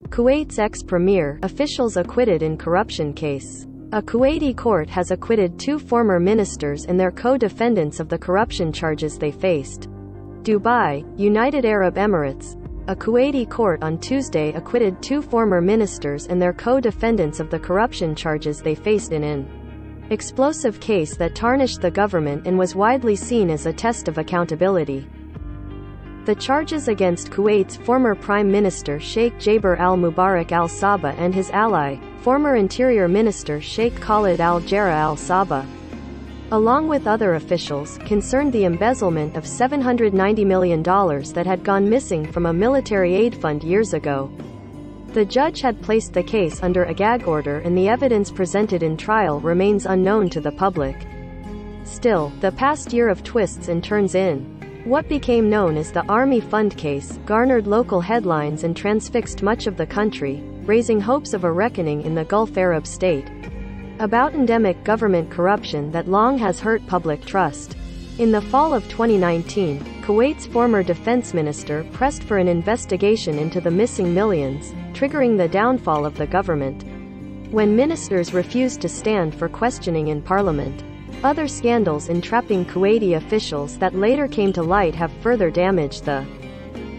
Kuwait's ex-premier, officials acquitted in corruption case. A Kuwaiti court has acquitted 2 former ministers and their co-defendants of the corruption charges they faced. Dubai, United Arab Emirates. A Kuwaiti court on Tuesday acquitted 2 former ministers and their co-defendants of the corruption charges they faced in an explosive case that tarnished the government and was widely seen as a test of accountability. The charges against Kuwait's former Prime Minister Sheikh Jaber al-Mubarak al-Sabah and his ally, former Interior Minister Sheikh Khalid al-Jarrah al-Sabah, along with other officials, concerned the embezzlement of $790 million that had gone missing from a military aid fund years ago. The judge had placed the case under a gag order and the evidence presented in trial remains unknown to the public. Still, the past year of twists and turns in what became known as the Army Fund case garnered local headlines and transfixed much of the country, raising hopes of a reckoning in the Gulf Arab state about endemic government corruption that long has hurt public trust. In the fall of 2019, Kuwait's former defense minister pressed for an investigation into the missing millions, triggering the downfall of the government when ministers refused to stand for questioning in parliament. Other scandals entrapping Kuwaiti officials that later came to light have further damaged the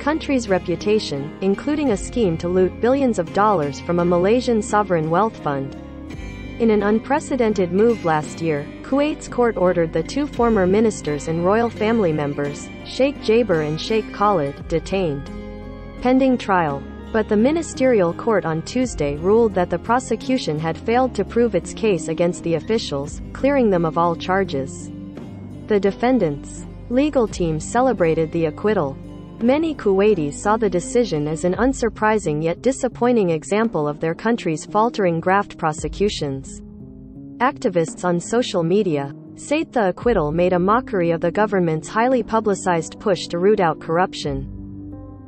country's reputation, including a scheme to loot billions of dollars from a Malaysian sovereign wealth fund. In an unprecedented move last year, Kuwait's court ordered the 2 former ministers and royal family members, Sheikh Jaber and Sheikh Khalid, detained pending trial. But the ministerial court on Tuesday ruled that the prosecution had failed to prove its case against the officials, clearing them of all charges. The defendants' legal team celebrated the acquittal. Many Kuwaitis saw the decision as an unsurprising yet disappointing example of their country's faltering graft prosecutions. Activists on social media say the acquittal made a mockery of the government's highly publicized push to root out corruption.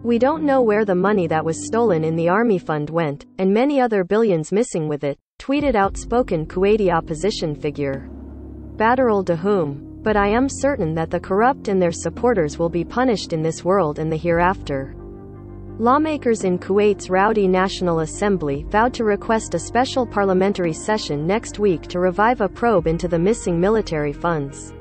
"We don't know where the money that was stolen in the army fund went, and many other billions missing with it," tweeted outspoken Kuwaiti opposition figure Badr al-Dahoum. "But I am certain that the corrupt and their supporters will be punished in this world and the hereafter." Lawmakers in Kuwait's rowdy National Assembly vowed to request a special parliamentary session next week to revive a probe into the missing military funds.